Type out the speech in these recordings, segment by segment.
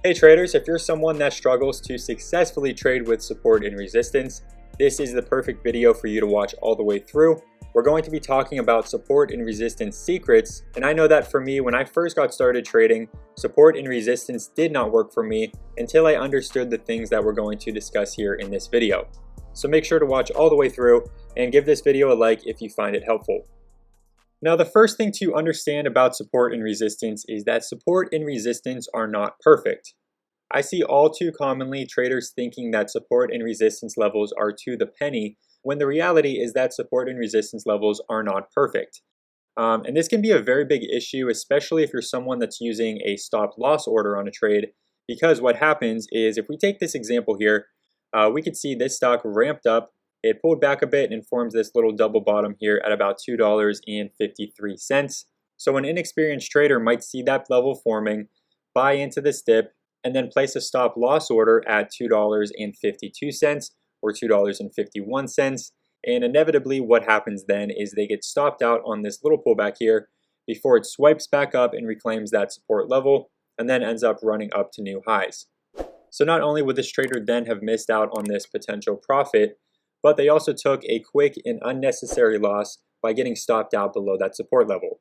Hey traders, if you're someone that struggles to successfully trade with support and resistance, this is the perfect video for you to watch all the way through. We're going to be talking about support and resistance secrets, and I know that for me, when I first got started trading, support and resistance did not work for me until I understood the things that we're going to discuss here in this video. So make sure to watch all the way through and give this video a like if you find it helpful. Now, the first thing to understand about support and resistance is that support and resistance are not perfect. I see all too commonly traders thinking that support and resistance levels are to the penny, when the reality is that support and resistance levels are not perfect. And this can be a very big issue, especially if you're someone that's using a stop loss order on a trade, because what happens is, if we take this example here, we could see this stock ramped up. It pulled back a bit and forms this little double bottom here at about $2.53. So an inexperienced trader might see that level forming, buy into this dip, and then place a stop loss order at $2.52 or $2.51. And inevitably what happens then is they get stopped out on this little pullback here before it swipes back up and reclaims that support level and then ends up running up to new highs. So not only would this trader then have missed out on this potential profit, but they also took a quick and unnecessary loss by getting stopped out below that support level.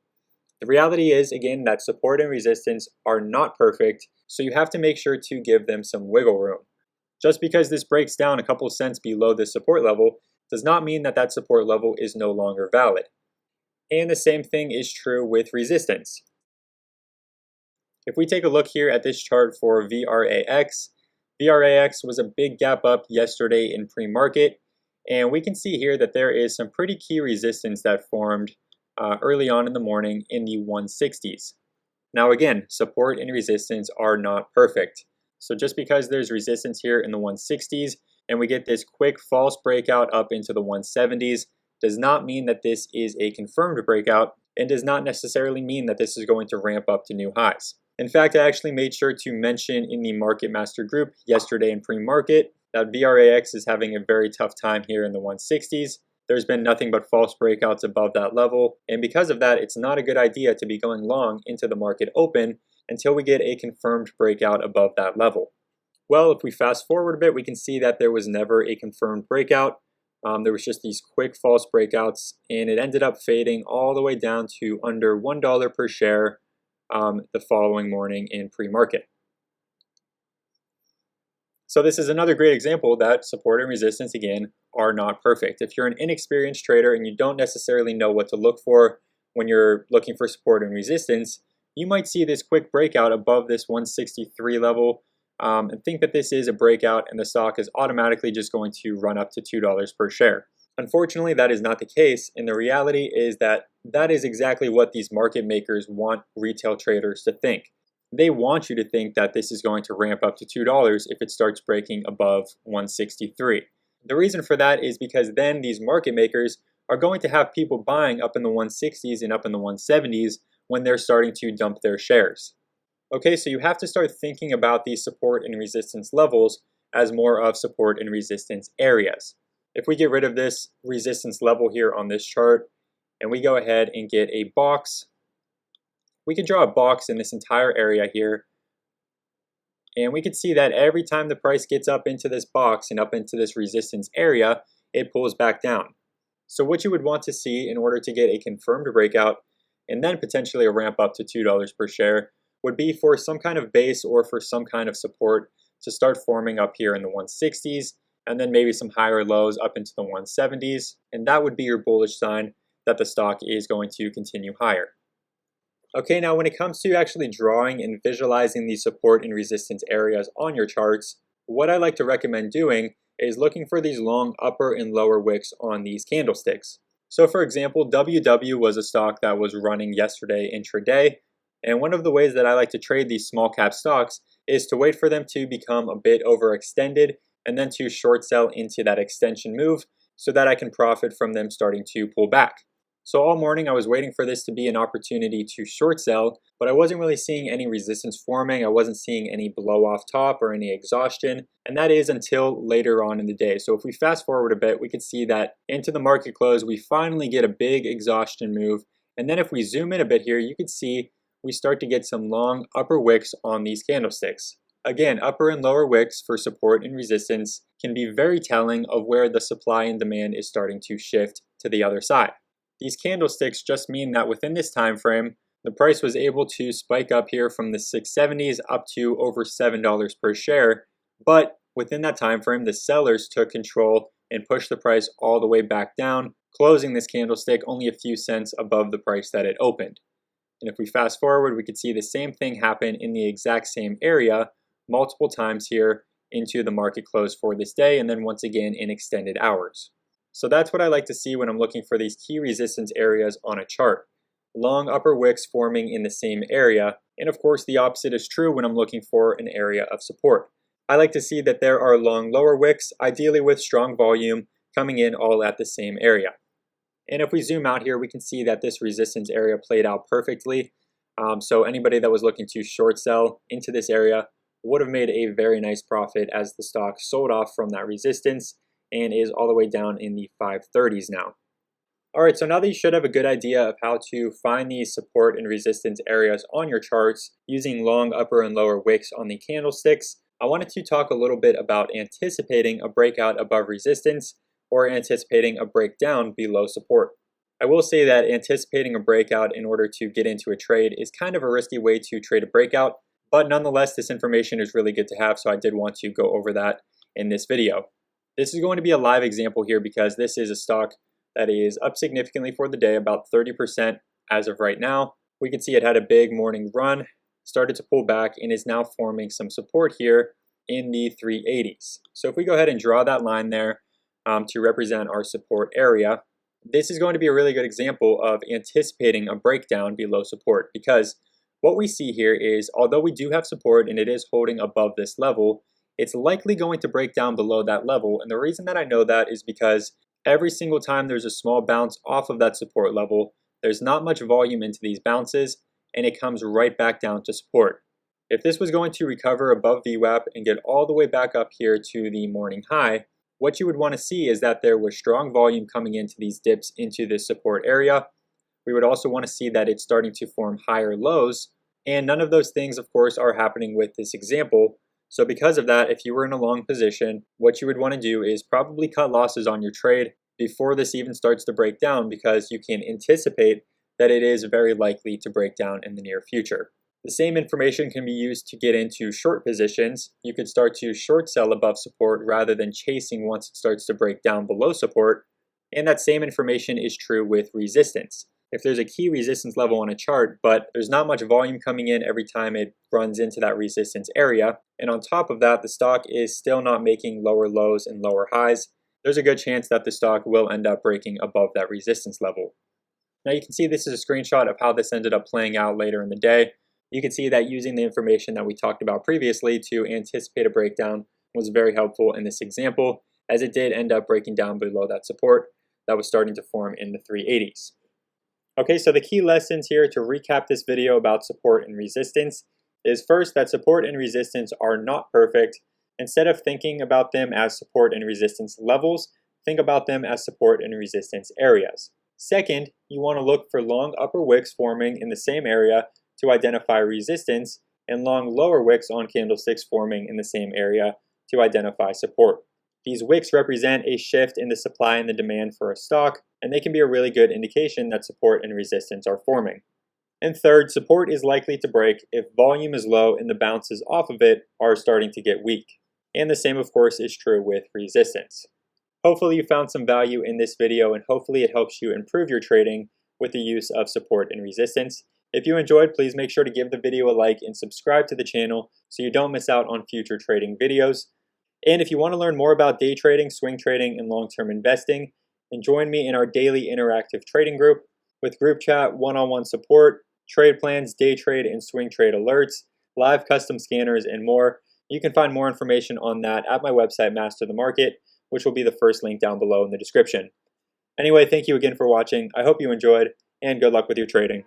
The reality is, again, that support and resistance are not perfect, so you have to make sure to give them some wiggle room. Just because this breaks down a couple cents below the support level does not mean that that support level is no longer valid. And the same thing is true with resistance. If we take a look here at this chart for VRAX, VRAX was a big gap up yesterday in pre-market. And we can see here that there is some pretty key resistance that formed early on in the morning in the 160s. Now again, support and resistance are not perfect. So just because there's resistance here in the 160s and we get this quick false breakout up into the 170s does not mean that this is a confirmed breakout, and does not necessarily mean that this is going to ramp up to new highs. In fact, I actually made sure to mention in the Market Master group yesterday in pre-market that VRAX is having a very tough time here in the 160s. There's been nothing but false breakouts above that level, and because of that, it's not a good idea to be going long into the market open until we get a confirmed breakout above that level. Well, if we fast forward a bit, we can see that there was never a confirmed breakout. There was just these quick false breakouts, and it ended up fading all the way down to under $1 per share the following morning in pre-market. So this is another great example that support and resistance, again, are not perfect. If you're an inexperienced trader and you don't necessarily know what to look for when you're looking for support and resistance, you might see this quick breakout above this 163 level and think that this is a breakout and the stock is automatically just going to run up to $2 per share. Unfortunately, that is not the case, and the reality is that that is exactly what these market makers want retail traders to think. They want you to think that this is going to ramp up to $2 if it starts breaking above 163. The reason for that is because then these market makers are going to have people buying up in the 160s and up in the 170s when they're starting to dump their shares. Okay, so you have to start thinking about these support and resistance levels as more of support and resistance areas. If we get rid of this resistance level here on this chart and we go ahead and get a box, we can draw a box in this entire area here, and we can see that every time the price gets up into this box and up into this resistance area, it pulls back down. So what you would want to see in order to get a confirmed breakout and then potentially a ramp up to $2 per share would be for some kind of base or for some kind of support to start forming up here in the 160s, and then maybe some higher lows up into the 170s, and that would be your bullish sign that the stock is going to continue higher. Okay, now when it comes to actually drawing and visualizing the support and resistance areas on your charts, what I like to recommend doing is looking for these long upper and lower wicks on these candlesticks. So for example, WW was a stock that was running yesterday intraday, and one of the ways that I like to trade these small cap stocks is to wait for them to become a bit overextended and then to short sell into that extension move so that I can profit from them starting to pull back. So all morning I was waiting for this to be an opportunity to short sell, but I wasn't really seeing any resistance forming. I wasn't seeing any blow off top or any exhaustion, and that is until later on in the day. So if we fast forward a bit, we could see that into the market close, we finally get a big exhaustion move. And then if we zoom in a bit here, you could see we start to get some long upper wicks on these candlesticks. Again, upper and lower wicks for support and resistance can be very telling of where the supply and demand is starting to shift to the other side. These candlesticks just mean that within this time frame, the price was able to spike up here from the 670s up to over $7 per share, but within that time frame, the sellers took control and pushed the price all the way back down, closing this candlestick only a few cents above the price that it opened. And if we fast forward, we could see the same thing happen in the exact same area multiple times here into the market close for this day, and then once again in extended hours. So that's what I like to see when I'm looking for these key resistance areas on a chart. Long upper wicks forming in the same area, and of course the opposite is true when I'm looking for an area of support. I like to see that there are long lower wicks, ideally with strong volume, coming in all at the same area. And if we zoom out here, we can see that this resistance area played out perfectly. So anybody that was looking to short sell into this area would have made a very nice profit as the stock sold off from that resistance and is all the way down in the 530s now. Alright, so now that you should have a good idea of how to find these support and resistance areas on your charts using long upper and lower wicks on the candlesticks, I wanted to talk a little bit about anticipating a breakout above resistance or anticipating a breakdown below support. I will say that anticipating a breakout in order to get into a trade is kind of a risky way to trade a breakout, but nonetheless, this information is really good to have, so I did want to go over that in this video. This is going to be a live example here because this is a stock that is up significantly for the day, about 30% as of right now. We can see it had a big morning run, started to pull back, and is now forming some support here in the 380s. So if we go ahead and draw that line there to represent our support area, this is going to be a really good example of anticipating a breakdown below support, because what we see here is, although we do have support and it is holding above this level, it's likely going to break down below that level. And the reason that I know that is because every single time there's a small bounce off of that support level, there's not much volume into these bounces, and it comes right back down to support. If this was going to recover above VWAP and get all the way back up here to the morning high, what you would want to see is that there was strong volume coming into these dips into this support area. We would also want to see that it's starting to form higher lows, and none of those things, of course, are happening with this example. So because of that, if you were in a long position, what you would want to do is probably cut losses on your trade before this even starts to break down, because you can anticipate that it is very likely to break down in the near future. The same information can be used to get into short positions. You could start to short sell above support rather than chasing once it starts to break down below support. And that same information is true with resistance. If there's a key resistance level on a chart, but there's not much volume coming in every time it runs into that resistance area, and on top of that, the stock is still not making lower lows and lower highs, there's a good chance that the stock will end up breaking above that resistance level. Now you can see this is a screenshot of how this ended up playing out later in the day. You can see that using the information that we talked about previously to anticipate a breakdown was very helpful in this example, as it did end up breaking down below that support that was starting to form in the 380s. Okay, so the key lessons here to recap this video about support and resistance is first that support and resistance are not perfect. Instead of thinking about them as support and resistance levels, think about them as support and resistance areas. Second, you want to look for long upper wicks forming in the same area to identify resistance, and long lower wicks on candlesticks forming in the same area to identify support. These wicks represent a shift in the supply and the demand for a stock, and they can be a really good indication that support and resistance are forming. And third, support is likely to break if volume is low and the bounces off of it are starting to get weak. And the same, of course, is true with resistance. Hopefully you found some value in this video, and hopefully it helps you improve your trading with the use of support and resistance. If you enjoyed, please make sure to give the video a like and subscribe to the channel so you don't miss out on future trading videos. And if you want to learn more about day trading, swing trading, and long-term investing, then join me in our daily interactive trading group with group chat, one-on-one support, trade plans, day trade and swing trade alerts, live custom scanners, and more. You can find more information on that at my website, Master the Market, which will be the first link down below in the description. Anyway, thank you again for watching. I hope you enjoyed, and good luck with your trading.